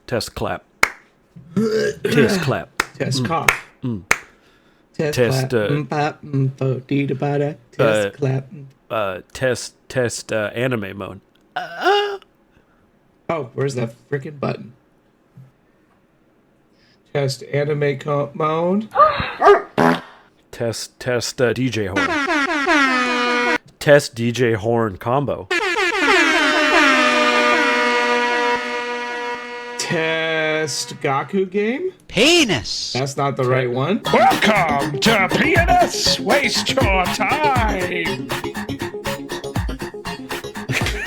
Test clap. Test clap. Test cough. Test. Test clap. Test. Anime mode. Oh, where's that freaking button? Test anime mode. Test. DJ horn. Test DJ horn combo. Test Gaku game? PnS. That's not the right one. Welcome to PnS. Waste your time.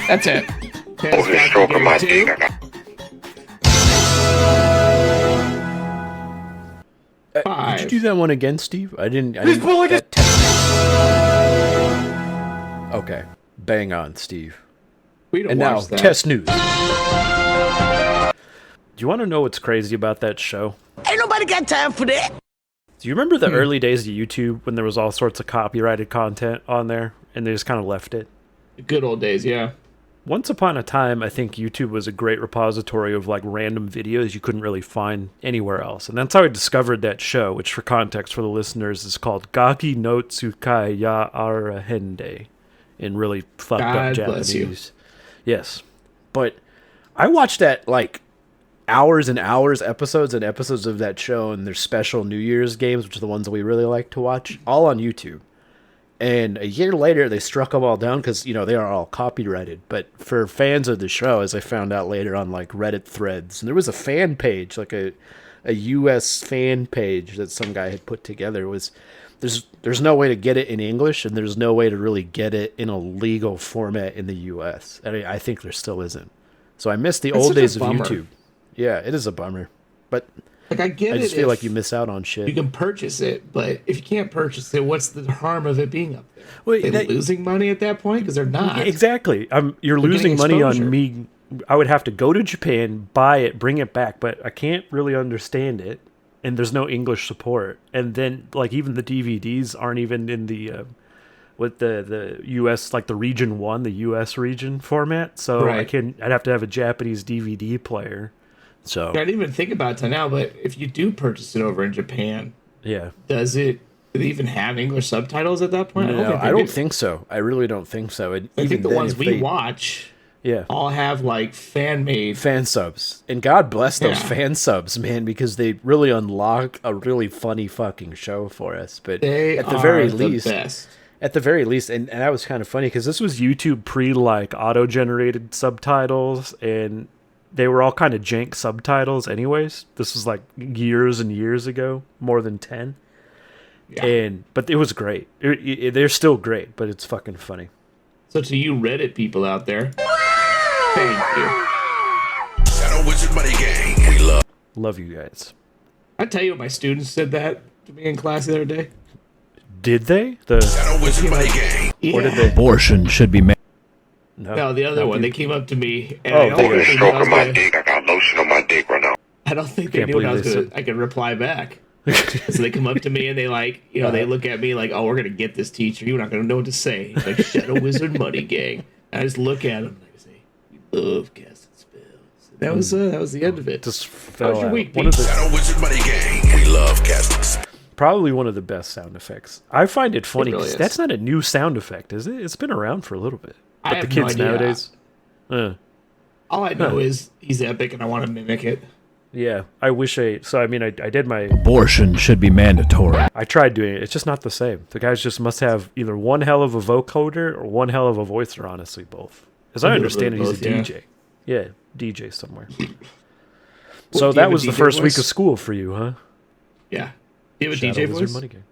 That's it. Test Gaku game 2. 5. Did you do that one again, Steve? I didn't. Okay. Bang on, Steve. We don't And now, watch that. test news. Do you want to know what's crazy about that show? Ain't nobody got time for that. Do you remember the early days of YouTube when there was all sorts of copyrighted content on there, and they just kind of left it? The good old days, yeah. Once upon a time, I think YouTube was a great repository of like random videos you couldn't really find anywhere else. And that's how I discovered that show, which for context for the listeners is called Gaki no Tsukai ya Arahende in really fucked up God bless Japanese. Yes. But I watched that like hours and hours, episodes and episodes of that show and their special New Year's games, which are the ones that we really like to watch, all on YouTube. And a year later, they struck them all down because, you know, they are all copyrighted. But for fans of the show, as I found out later on, like, Reddit threads, and there was a fan page, like a U.S. fan page that some guy had put together. There's no way to get it in English, and there's no way to really get it in a legal format in the U.S. I mean, I think there still isn't. So I missed the old days of YouTube. Yeah, it is a bummer. But Like, I get it. I just feel like you miss out on shit. You can purchase it, but if you can't purchase it, what's the harm of it being up there? Wait, Are they losing money at that point? Because they're not. Exactly. You're losing money on me. I would have to go to Japan, buy it, bring it back, but I can't really understand it, and there's no English support. And then, like, even the DVDs aren't even in the with the US, like the region 1, the US region format. So Right. I'd have to have a Japanese DVD player. So I didn't even think about it till now, but if you do purchase it over in Japan, yeah, do they even have English subtitles at that point? No, I don't think so. I really don't think so. And I even think the then, ones if we watch all have like fan subs. And God bless those Yeah. fan subs, man, because they really unlock a really funny fucking show for us. But They at the are very the least, best. at the very least, and that was kind of funny because this was YouTube pre like auto-generated subtitles, and they were all kind of jank subtitles anyways. This was like years and years ago, more than 10. Yeah. But it was great. They're still great, but it's fucking funny. So to you Reddit people out there, thank you. Shadow Wizard Money Gang. We Love you guys. I tell you what, my students said that to me in class the other day. Did they? Shadow Wizard Money Gang. Yeah. Or did they? Abortion should be made. No, the other one. They came up to me and Oh, I don't think they knew I was gonna, dick. I got lotion on my dick right now. I don't think they Can't knew what believe they I could reply back. So they come up to me and they like, they look at me like, oh, we're gonna get this teacher. You're not gonna know what to say. He's like, Shadow Wizard Money Gang. And I just look at him and I say, we love casting spells. That was the end of it. Just How fell was your out. week, One of Pete? the, Shadow Wizard Money Gang. We love casting. probably one of the best sound effects. I find it funny really 'cause is. that's not a new sound effect, is it? It's been around for a little bit. I But have the no kids idea. nowadays. All I know is he's epic and I want to mimic it. Yeah, I wish I did my. Abortion should be mandatory. I tried doing it. It's just not the same. The guys just must have either one hell of a vocoder or one hell of a voicer. Honestly, both. As I A bit of understand it, he's both, a yeah. DJ. Yeah, DJ somewhere. Do So you that have a was the DJ first week voice? of school for you, huh? Yeah. Do you have a Shadow DJ Wizard voice? Money Gang.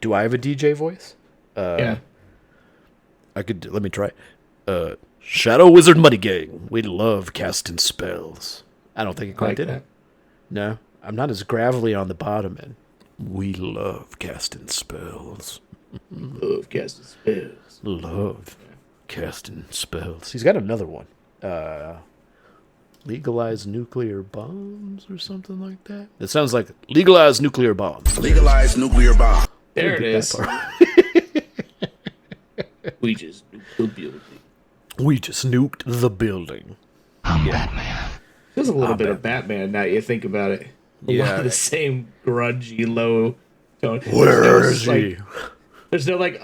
Do I have a DJ voice? Yeah. Let me try. Shadow Wizard Money Gang. We love casting spells. I don't think it quite Like did that. it. No, I'm not as gravelly on the bottom end. We love casting spells. Love casting spells. Love casting spells. He's got another one. Legalize nuclear bombs or something like that. It sounds like legalize nuclear bombs. Legalize nuclear bomb. There it Get is. that part. We just nuked the building. We just nuked the building. I'm Batman. I There's a little bit of Batman now you think about it. A lot of the same grungy, low tone. Where is he? There's no like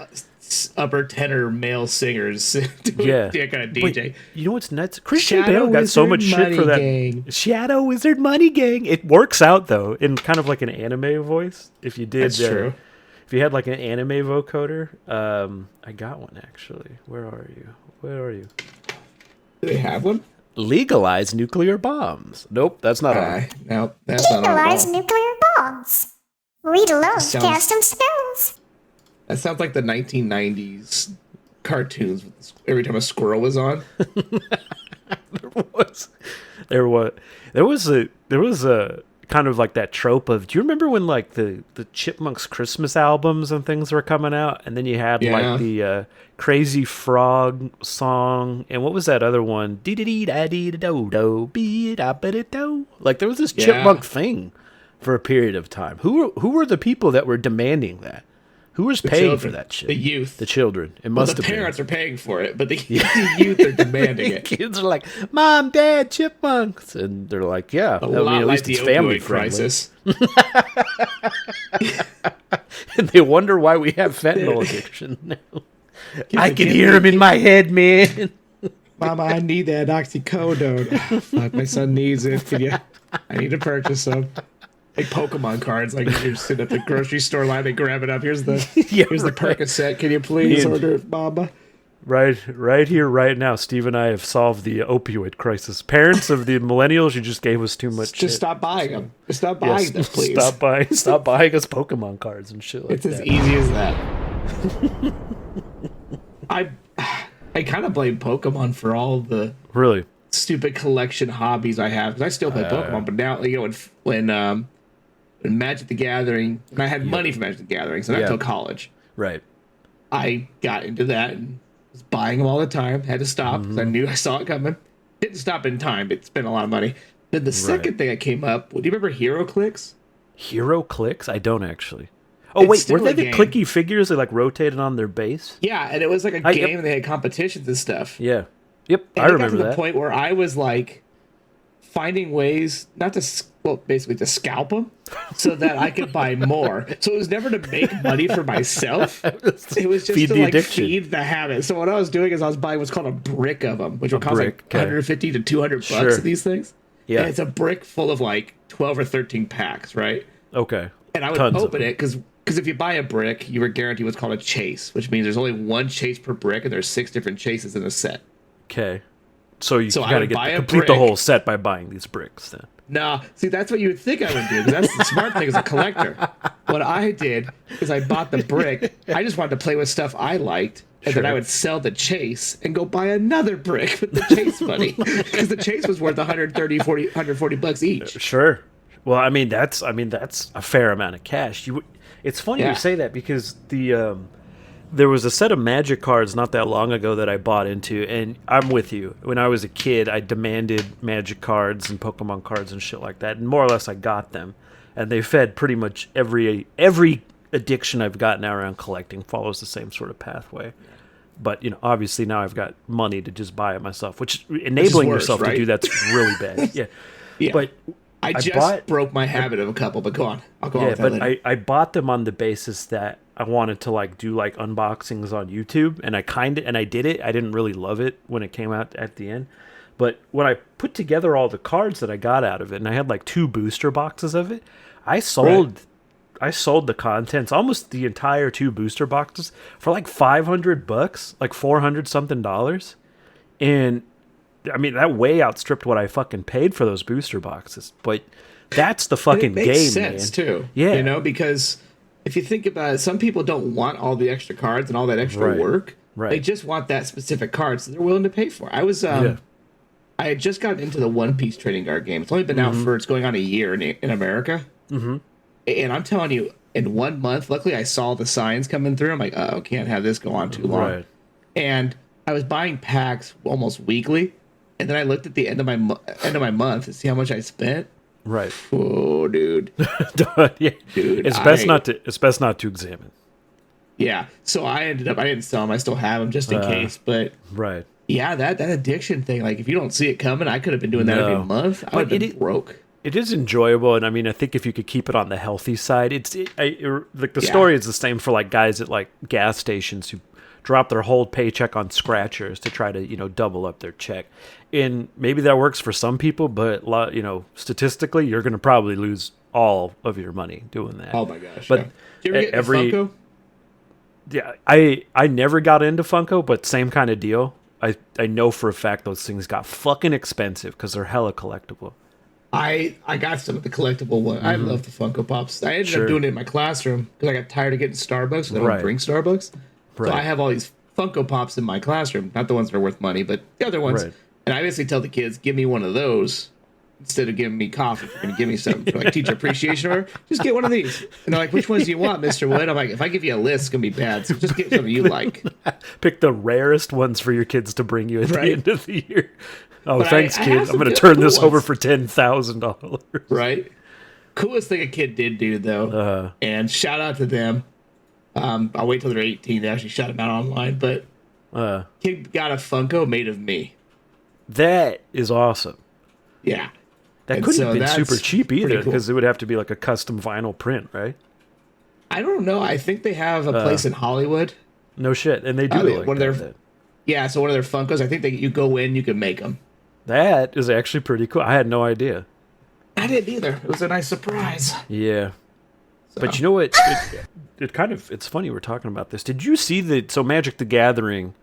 upper tenor male singers doing that kind of DJ. Wait, you know what's nuts? Christian Shadow Bale got so Wizard much shit for that. Gang. Shadow Wizard Money Gang. It works out though in kind of like an anime voice. If you did, That's true. If you had like an anime vocoder, I got one actually. Where are you? Do they have one? Legalize nuclear bombs. Nope, that's not on. No, that's not on. Legalize nuclear bombs. We love casting spells. That sounds like the 1990s cartoons. Every time a squirrel was on. There was a kind of like that trope of, do you remember when like the Chipmunks Christmas albums and things were coming out, and then you had like the Crazy Frog song, and what was that other one? Like there was this chipmunk thing for a period of time. Who were the people that were demanding that? Who was paying for that shit? The youth. The children. It must have been. The parents are paying for it, but the youth are demanding it. Kids are like, Mom, Dad, chipmunks. And they're like, yeah. A lot at like least the it's family opioid friendly. crisis. And they wonder why we have fentanyl addiction now. I can hear him in my head, man. Mama, I need that oxycodone. Fuck, my son needs it. I need to purchase some. Like Pokemon cards, like you're sitting at the grocery store line, they grab it up. Here's the the Percocet. Can you please order it, Mama? Right here, right now, Steve and I have solved the opioid crisis. Parents of the millennials, you just gave us too much. Just stop buying them. Just stop buying them, please. Stop buying us Pokemon cards and shit like it's that. It's as easy as that. I kind of blame Pokemon for all the really stupid collection hobbies I have, because I still play Pokemon, but now when Magic the Gathering, and I had money for Magic the Gathering, so not until college. Right. I got into that and was buying them all the time. Had to stop because I saw it coming. Didn't stop in time, but spent a lot of money. Then the second thing that came up, do you remember Hero Clicks? Hero Clicks? I don't actually. Oh, wait, were they the clicky figures that like rotated on their base? Yeah, and it was like a game and they had competitions and stuff. Yeah. Yep, and I remember got to that. the point where I was like finding ways not to, basically to scalp them so that I could buy more. So it was never to make money for myself. It was just to like feed the habit. So what I was doing is I was buying what's called a brick of them, which would cost like 150 to 200 bucks of these things. Yeah. And it's a brick full of like 12 or 13 packs, right? Okay. And I would open it because if you buy a brick, you were guaranteed what's called a chase, which means there's only one chase per brick and there's 6 different chases in a set. Okay. So you gotta complete the whole set by buying these bricks then. No, see, that's what you would think I would do, because that's the smart thing as a collector. What I did is I bought the brick. I just wanted to play with stuff I liked, and then I would sell the chase and go buy another brick with the chase money, because the chase was worth 140 bucks each. Sure. Well, I mean that's a fair amount of cash. It's funny you say that, because there was a set of Magic cards not that long ago that I bought into, and I'm with you. When I was a kid, I demanded Magic cards and Pokemon cards and shit like that, and more or less I got them. And they fed pretty much every addiction I've got now around collecting follows the same sort of pathway. But, obviously now I've got money to just buy it myself, which enabling yourself to do that's really bad. Yeah. But I just broke my habit of a couple, but go on. I'll go on with that later. I bought them on the basis that I wanted to do unboxings on YouTube, and I did it. I didn't really love it when it came out at the end, but when I put together all the cards that I got out of it, and I had 2 booster boxes of it, I sold the contents, almost the entire 2 booster boxes, for $500, $400 something dollars, and I mean that way outstripped what I fucking paid for those booster boxes. But that's the fucking game, makes sense, man. Too. Yeah, because if you think about it, some people don't want all the extra cards and all that extra work. Right. They just want that specific card, so they're willing to pay for it. I had just gotten into the One Piece trading card game. It's only been out it's going on a year in America. Mm-hmm. And I'm telling you, in 1 month, luckily I saw the signs coming through. I'm like, oh, can't have this go on too long. Right. And I was buying packs almost weekly, and then I looked at the end of my month to see how much I spent. Right. Oh, dude. Yeah. Dude, it's best not to examine. Yeah. So I didn't sell them. I still have them just in case. But right. Yeah, that addiction thing. Like, if you don't see it coming, I could have been doing that every month. I would have been broke. It is enjoyable, and I mean, I think if you could keep it on the healthy side, like the story is the same for like guys at like gas stations who drop their whole paycheck on scratchers to try to double up their check, and maybe that works for some people, but statistically, you're going to probably lose all of your money doing that. Oh my gosh! But Did you ever get Funko? Yeah, I never got into Funko, but same kind of deal. I know for a fact those things got fucking expensive because they're hella collectible. I got some of the collectible ones. I love the Funko Pops. I ended up doing it in my classroom because I got tired of getting Starbucks. I don't drink Starbucks. So I have all these Funko Pops in my classroom. Not the ones that are worth money, but the other ones. Right. And I basically tell the kids, give me one of those instead of giving me coffee. If you're going to give me something for like teacher appreciation or just get one of these. And they're like, which ones do you want, Mr. Wood? I'm like, if I give you a list, it's going to be bad. So just get something you like. Pick the rarest ones for your kids to bring you at the end of the year. Oh, but thanks, kid. I'm going to turn this over for $10,000. Right. Coolest thing a kid did do, though, and shout out to them. I'll wait till they're 18 to actually shout them out online, but kid got a Funko made of me. That is awesome. Yeah. That couldn't have been super cheap either, because it would have to be like a custom vinyl print, right? I don't know. I think they have a place in Hollywood. No shit. And they do like one of their, yeah, so one of their Funkos, I think you go in, you can make them. That is actually pretty cool. I had no idea. I didn't either. It was a nice surprise. Yeah. So. But you know what? It's funny we're talking about this. Did you see that? So Magic the Gathering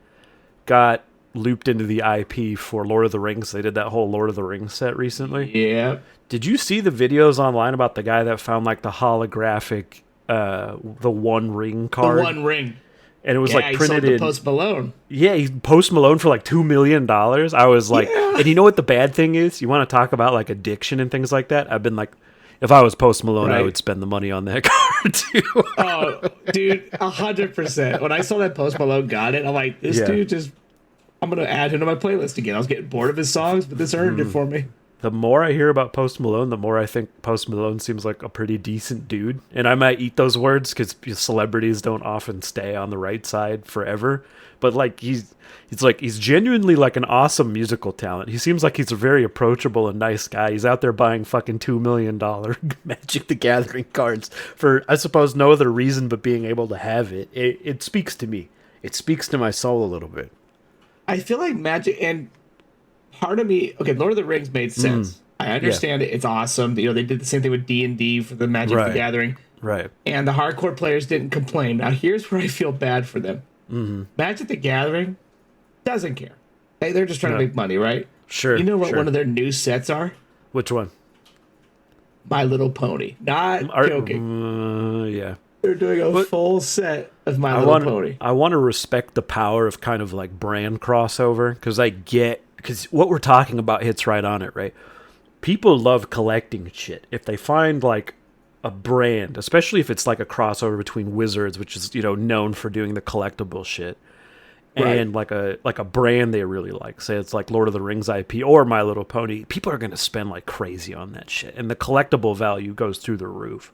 got looped into the IP for Lord of the Rings. They did that whole Lord of the Rings set recently. Yeah. Did you see the videos online about the guy that found like the holographic, the One Ring card? The One Ring. And it was like printed in Post Malone. Yeah, he Post Malone for like $2 million. I was like, and you know what the bad thing is? You want to talk about like addiction and things like that? I've been like, if I was Post Malone, I would spend the money on that card too. Oh, dude, 100%. When I saw that Post Malone got it, I'm like, this dude just, I'm going to add him to my playlist again. I was getting bored of his songs, but this earned it for me. The more I hear about Post Malone, the more I think Post Malone seems like a pretty decent dude. And I might eat those words because celebrities don't often stay on the right side forever. But like he's genuinely like an awesome musical talent. He seems like he's a very approachable and nice guy. He's out there buying fucking $2 million Magic the Gathering cards for, I suppose, no other reason but being able to have it. It speaks to me. It speaks to my soul a little bit. I feel like Magic and... part of me, okay, Lord of the Rings made sense. I understand it. It's awesome. They did the same thing with D&D for the Magic the Gathering. Right. And the hardcore players didn't complain. Now, here's where I feel bad for them. Magic the Gathering doesn't care. Hey, they're just trying to make money, right? Sure. You know what one of their new sets are? Which one? My Little Pony. Not joking. Yeah. They're doing a full set of My Little Pony. I want to respect the power of kind of like brand crossover, because because what we're talking about hits right on it, right? People love collecting shit. If they find like a brand, especially if it's like a crossover between Wizards, which is, known for doing the collectible shit, and like a brand they really like, say it's like Lord of the Rings IP or My Little Pony, people are going to spend like crazy on that shit. And the collectible value goes through the roof.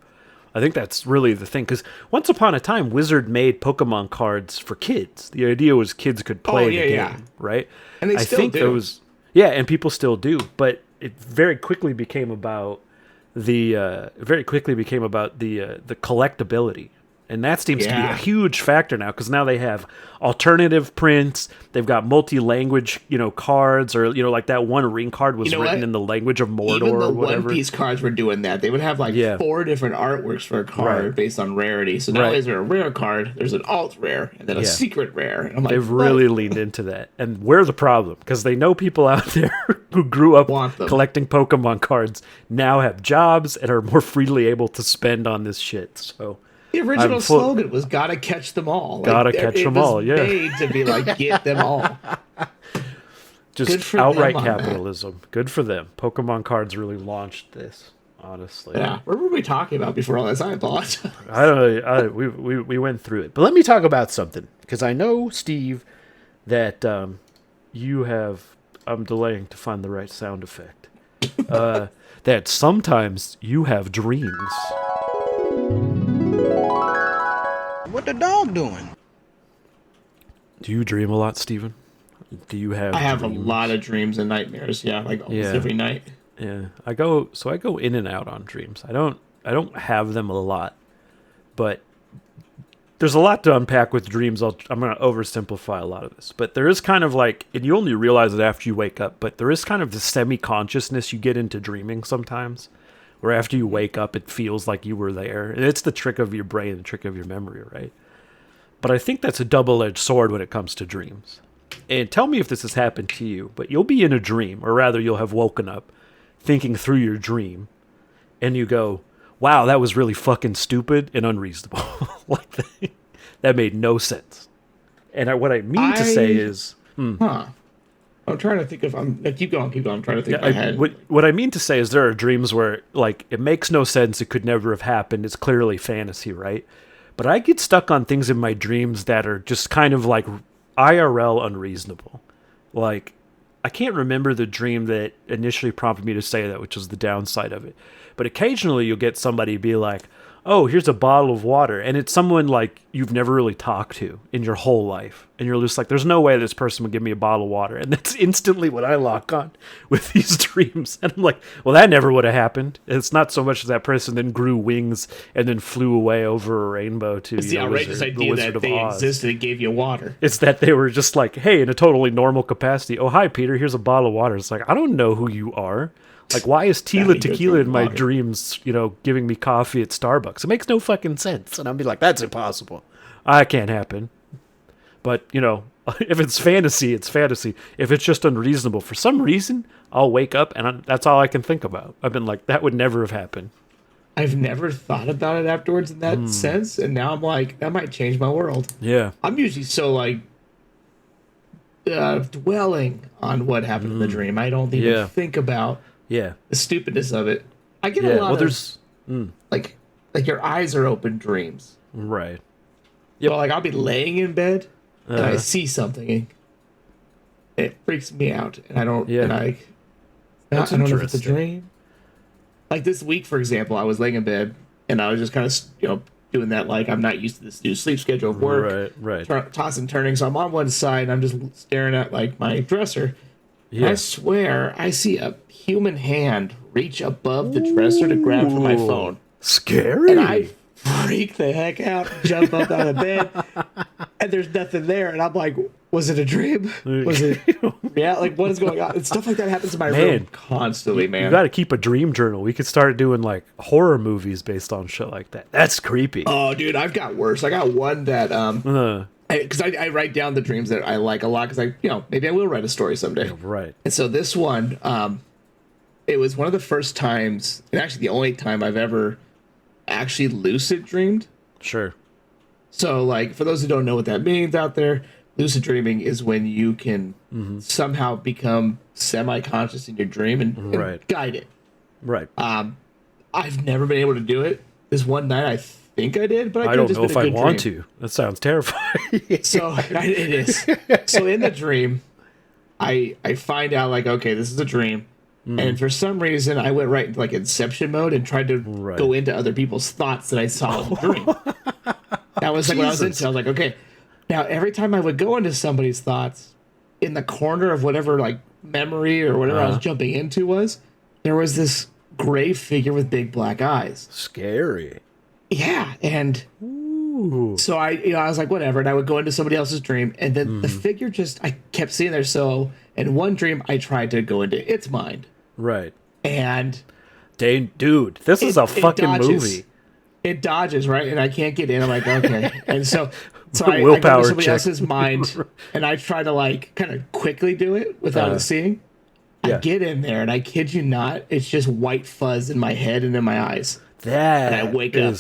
I think that's really the thing, because once upon a time, Wizard made Pokemon cards for kids. The idea was kids could play the game, right? And they still do. And people still do. But it very quickly became about the collectability. And that seems to be a huge factor now, because now they have alternative prints. They've got multi-language, cards, or like that One Ring card was written in the language of Mordor. Even the or whatever. One Piece cards were doing that. They would have like 4 different artworks for a card based on rarity. So not only is there a rare card, there's an alt rare and then a secret rare. And I'm like, they've really leaned into that, and we're the problem, because they know people out there who grew up collecting Pokemon cards now have jobs and are more freely able to spend on this shit. So. The original slogan was "Gotta catch them all." Gotta catch them all. Yeah, made to be like, get them all. Just outright capitalism. Good for them. Pokemon cards really launched this. Honestly. Yeah. What were we talking about before all this? I apologize. I don't know. We went through it, but let me talk about something, because I know, Steve, that you have. I'm delaying to find the right sound effect. That sometimes you have dreams. What the dog doing? Do you dream a lot, Steven? Do you have? I have dreams? a lot of dreams and nightmares. Yeah, like almost every night. Yeah, I go in and out on dreams. I don't have them a lot, but there's a lot to unpack with dreams. I'm going to oversimplify a lot of this, but there is kind of like, and you only realize it after you wake up, but there is kind of the semi-consciousness you get into dreaming sometimes, where after you wake up, it feels like you were there. And it's the trick of your brain, the trick of your memory, right? But I think that's a double-edged sword when it comes to dreams. And tell me if this has happened to you, but you'll be in a dream, or rather you'll have woken up thinking through your dream, and you go, wow, that was really fucking stupid and unreasonable. Like that made no sense. And what I mean to say is... I'm trying to think of... keep going. I'm trying to think in my head. What I mean to say is there are dreams where, like, it makes no sense, it could never have happened, it's clearly fantasy, right? But I get stuck on things in my dreams that are just kind of, like, IRL unreasonable. Like, I can't remember the dream that initially prompted me to say that, which was the downside of it. But occasionally you'll get somebody be like, oh, here's a bottle of water. And it's someone like you've never really talked to in your whole life. And you're just like, there's no way this person would give me a bottle of water. And that's instantly what I lock on with these dreams. And I'm like, well, that never would have happened. It's not so much as that person then grew wings and then flew away over a rainbow to it's the outrageous idea that they existed and gave you water. It's that they were just like, hey, in a totally normal capacity, oh, hi, Peter, here's a bottle of water. It's like, I don't know who you are. Like, why is Tila Tequila in my dreams, giving me coffee at Starbucks? It makes no fucking sense. And I'll be like, that's impossible. That can't happen. But, if it's fantasy, it's fantasy. If it's just unreasonable, for some reason, I'll wake up and that's all I can think about. I've been like, that would never have happened. I've never thought about it afterwards in that sense. And now I'm like, that might change my world. Yeah. I'm usually so, like, dwelling on what happened in the dream. I don't even think about... Yeah, the stupidness of it. I get a lot of like your eyes are open dreams, right? Yeah, like I'll be laying in bed and I see something, and it freaks me out, and I don't. Yeah, and I don't know if it's a dream. Like this week, for example, I was laying in bed and I was just kind of doing that. Like I'm not used to this new sleep schedule of work, right, tossing, turning. So I'm on one side and I'm just staring at like my dresser. Yeah. I swear I see a human hand reach above the dresser to grab for my phone. Scary. And I freak the heck out, jump up out of bed, and there's nothing there. And I'm like, was it a dream? Was it? Yeah, like what is going on? And stuff like that happens in my room constantly, man. You got to keep a dream journal. We could start doing like horror movies based on shit like that. That's creepy. Oh, dude, I've got worse. I got one that because I write down the dreams that I like a lot because maybe I will write a story someday. Yeah, right. And so this one, it was one of the first times, and actually the only time I've ever actually lucid dreamed. Sure. So like for those who don't know what that means out there, lucid dreaming is when you can somehow become semi-conscious in your dream and guide it. Right. I've never been able to do it. This one night I think I did, but I don't know if I want to. That sounds terrifying. So it is. So in the dream, I find out like, okay, this is a dream. And for some reason, I went right into like Inception mode and tried to go into other people's thoughts that I saw in the dream. That was like what I was into. I was like, okay. Now, every time I would go into somebody's thoughts, in the corner of whatever like memory or whatever I was jumping into there was this gray figure with big black eyes. Scary. Yeah, and so I was like, whatever, and I would go into somebody else's dream, and then the figure I kept seeing there. So in one dream, I tried to go into its mind. Right. And dude, this is a fucking movie. It dodges, right? And I can't get in. I'm like, okay. And so I go willpower to somebody check. else's mind, and I try to like kind of quickly do it without it seeing. I get in there, and I kid you not, it's just white fuzz in my head and in my eyes. And I wake up.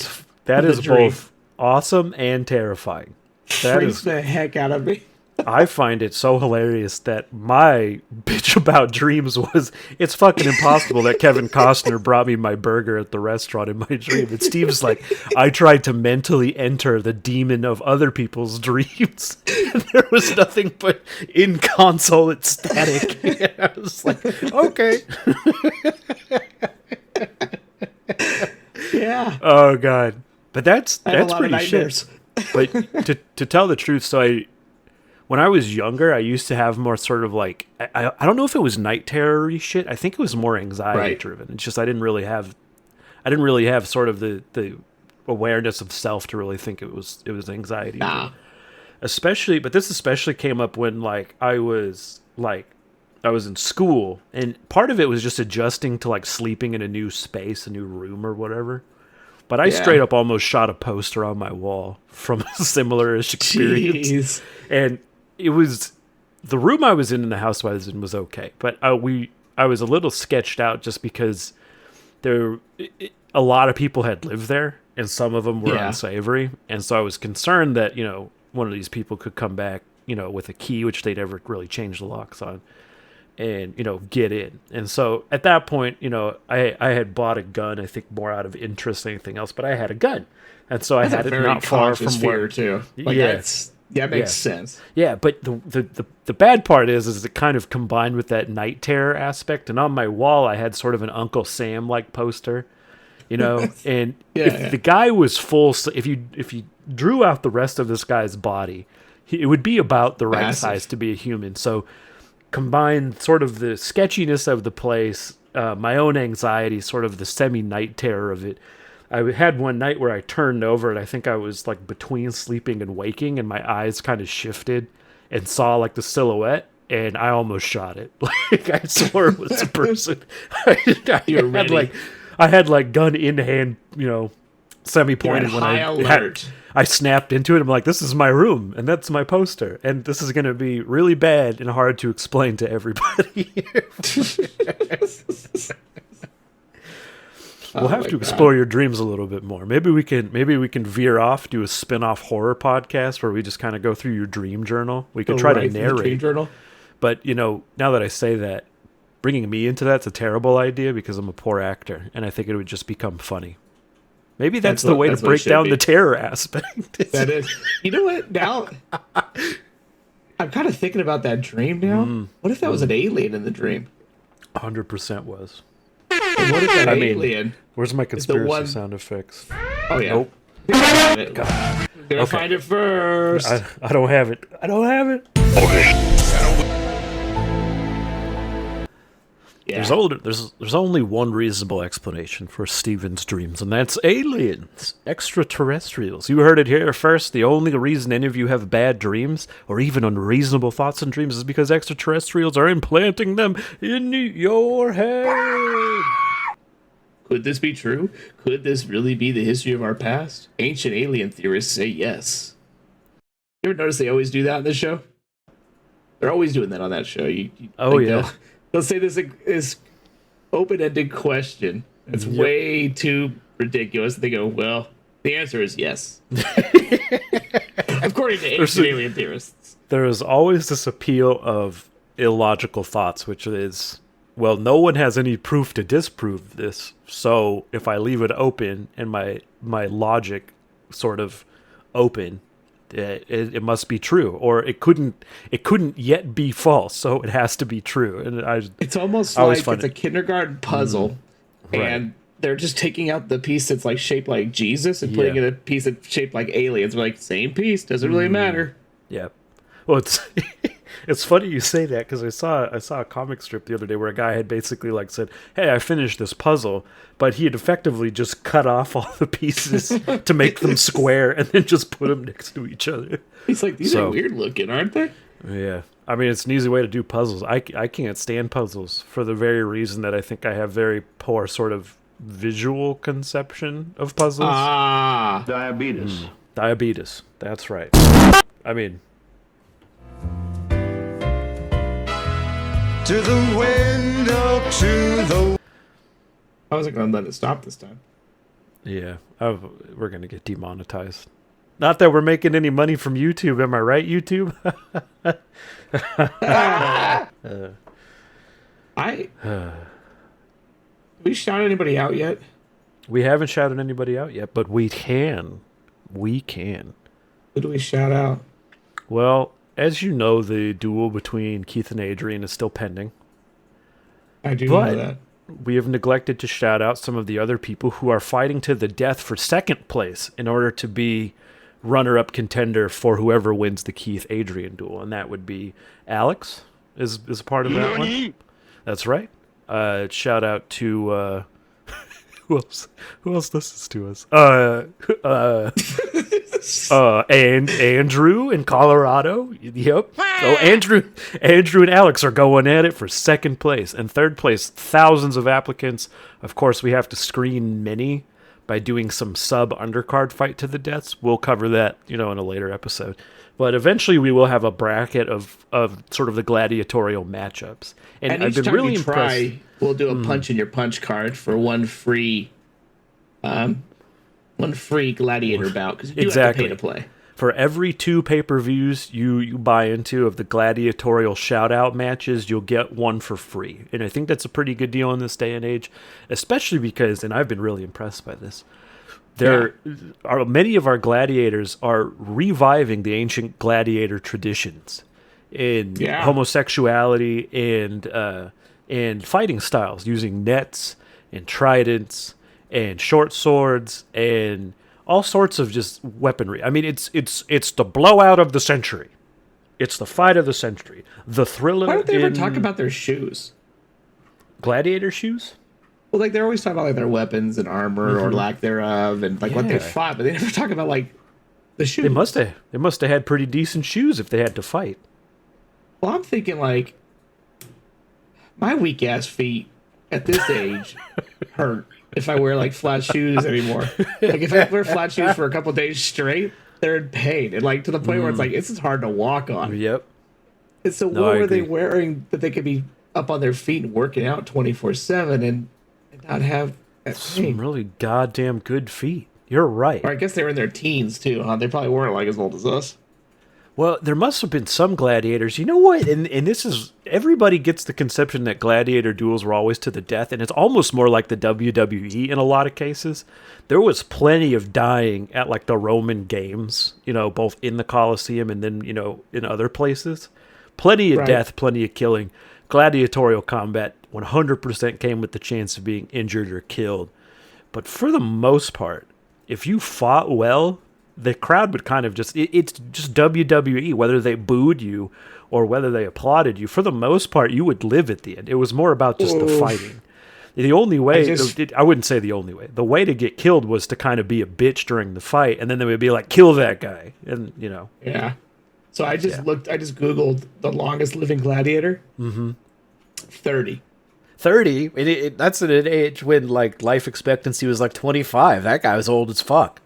That is both awesome and terrifying. That freaks the heck out of me. I find it so hilarious that my bitch about dreams was, it's fucking impossible that Kevin Costner brought me my burger at the restaurant in my dream. And Steve's like, I tried to mentally enter the demon of other people's dreams. And there was nothing but inconsolate static. And I was like, okay. Yeah. Oh, God. But that's a lot pretty of nightmares. shit. But to tell the truth, so when I was younger, I used to have more sort of like I don't know if it was night terror-y shit. I think it was more anxiety driven. It's just I didn't really have sort of the awareness of self to really think it was anxiety. But this especially came up when like I was in school, and part of it was just adjusting to like sleeping in a new space, a new room or whatever. But I straight up almost shot a poster on my wall from a similar-ish experience. Jeez. And it was the room I was in the house I was in was okay, but I was a little sketched out just because a lot of people had lived there, and some of them were unsavory, and so I was concerned that one of these people could come back with a key, which they never really changed the locks on, and get in. And so at that point, I had bought a gun, I think more out of interest than anything else, but I had a gun, and so that's I had it not far from where too. Like that makes sense. Yeah, but the bad part is it kind of combined with that night terror aspect, and on my wall I had sort of an Uncle Sam like poster, and if the guy was full, if you drew out the rest of this guy's body, it would be about the right size to be a human. So combined sort of the sketchiness of the place, my own anxiety, sort of the semi-night terror of it. I had one night where I turned over, and I think I was like between sleeping and waking, and my eyes kind of shifted and saw like the silhouette, and I almost shot it. Like I swore it was a person. I had like gun in hand, semi-pointed when I snapped into it. I'm like, this is my room, and that's my poster, and this is going to be really bad and hard to explain to everybody. We'll have to explore your dreams a little bit more. Maybe we can veer off, do a spin-off horror podcast where we just kind of go through your dream journal. We could try to narrate. Dream journal. But now that I say that, bringing me into that's a terrible idea because I'm a poor actor, and I think it would just become funny. Maybe that's the way to break down the terror aspect. That is. You know what? Now I'm kind of thinking about that dream now. What if that was an alien in the dream? 100% was. And what if that alien? Where's my conspiracy sound effects? Oh yeah. Nope. Gonna find it first. I don't have it. Yeah. There's only one reasonable explanation for Steven's dreams, and that's aliens, extraterrestrials. You heard it here first. The only reason any of you have bad dreams or even unreasonable thoughts and dreams is because extraterrestrials are implanting them in your head. Could this be true? Could this really be the history of our past? Ancient alien theorists say yes. You ever notice they always do that on this show? They're always doing that on that show. They'll say this open-ended question that's way too ridiculous. They go, well, the answer is yes. According to ancient alien theorists. There is always this appeal of illogical thoughts, which is, well, no one has any proof to disprove this, so if I leave it open and my logic sort of open, it must be true, or it couldn't yet be false, so it has to be true. And it's almost like it's a kindergarten puzzle, and they're just taking out the piece that's like shaped like Jesus and putting in a piece that's shaped like aliens. We're like, same piece, doesn't really matter. Yeah. Well, it's funny you say that because I saw a comic strip the other day where a guy had basically like said, "Hey, I finished this puzzle," but he had effectively just cut off all the pieces to make them square and then just put them next to each other. He's like, these are weird looking, aren't they? Yeah, I mean, it's an easy way to do puzzles. I can't stand puzzles for the very reason that I think I have very poor sort of visual conception of puzzles. Diabetes. Diabetes. That's right. I mean. To the window, to the... I wasn't going to let it stop this time. Yeah, we're going to get demonetized. Not that we're making any money from YouTube, am I right, YouTube? We shouted anybody out yet? We haven't shouted anybody out yet, but we can. We can. Who do we shout out? Well, as you know, the duel between Keith and Adrian is still pending. I do know that. We have neglected to shout out some of the other people who are fighting to the death for second place in order to be runner-up contender for whoever wins the Keith Adrian duel, and that would be Alex is a part of that one. That's right. Shout out to who else listens to us? And Andrew in Colorado. Yep. So Andrew and Alex are going at it for second place. And third place, thousands of applicants. Of course, we have to screen many by doing some sub-undercard fight to the deaths. We'll cover that, in a later episode. But eventually we will have a bracket of sort of the gladiatorial matchups. And I've each been time really you impressed. try, we'll do a punch in your punch card for one free gladiator bout, because you do have to pay to play. For every 2 pay-per-views you buy into of the gladiatorial shoutout matches, you'll get one for free. And I think that's a pretty good deal in this day and age, especially because, and I've been really impressed by this, many of our gladiators are reviving the ancient gladiator traditions in homosexuality and fighting styles, using nets and tridents and short swords and all sorts of just weaponry. I mean, it's the blowout of the century. It's the fight of the century. The thriller. Why don't they ever talk about their shoes? Gladiator shoes? Well, like they're always talking about like their weapons and armor or lack thereof, and like what they fought, but they never talk about like the shoes. They must have had pretty decent shoes if they had to fight. Well, I'm thinking like my weak ass feet at this age hurt if I wear like flat shoes anymore. Like if I wear flat shoes for a couple days straight, they're in pain, and like to the point where it's like it's just hard to walk on. Yep. And so what were they wearing that they could be up on their feet and working out 24/7 and not have that pain? Some really goddamn good feet. You're right. Or I guess they were in their teens too, huh? They probably weren't like as old as us. Well, there must have been some gladiators. You know what? And this is, everybody gets the conception that gladiator duels were always to the death, and it's almost more like the WWE in a lot of cases. There was plenty of dying at like the Roman games, both in the Colosseum and then, in other places. Plenty of death, plenty of killing. Gladiatorial combat 100% came with the chance of being injured or killed. But for the most part, if you fought well, the crowd would kind of it's just WWE, whether they booed you or whether they applauded you. For the most part, you would live at the end. It was more about just the fighting. The only way, I wouldn't say the only way, the way to get killed was to kind of be a bitch during the fight, and then they would be like, kill that guy. And, Yeah. So I just Googled the longest living gladiator. 30. 30? That's at an age when, like, life expectancy was like 25. That guy was old as fuck.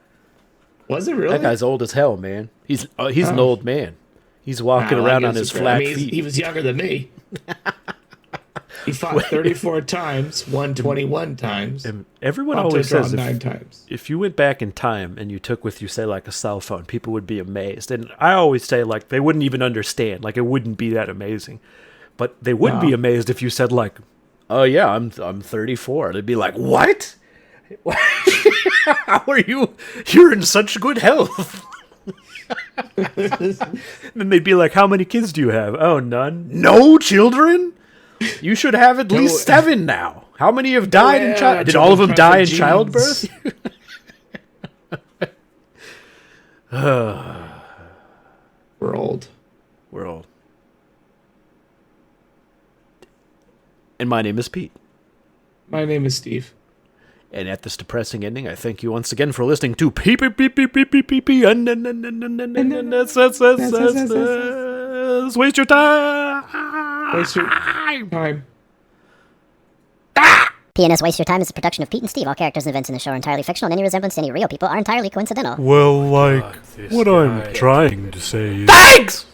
Was it really? That guy's old as hell, man. He's an old man. He's walking around on his flat feet. He was younger than me. He fought 34 times, won 21 times. And everyone always says 9 times. If you went back in time and you took with you, say, like a cell phone, people would be amazed. And I always say, like, they wouldn't even understand. Like, it wouldn't be that amazing. But they would be amazed if you said, like, oh, yeah, I'm 34. They'd be like, what? How are you? You're in such good health. Then they'd be like, how many kids do you have? Oh, none. No children? You should have at least 7 now. How many have died in childbirth? Did all of them die in childbirth? We're old. We're old. And my name is Pete. My name is Steve. And at this depressing ending, I thank you once again for listening to Pee Pee Pee Pee Pee Pee Pee Pee and waste your time. Waste your time. PnS Waste Your Time is a production of Pete and Steve. All characters and events in the show are entirely fictional, and any resemblance to any real people are entirely coincidental. Well, like, what I'm trying to say is... Thanks!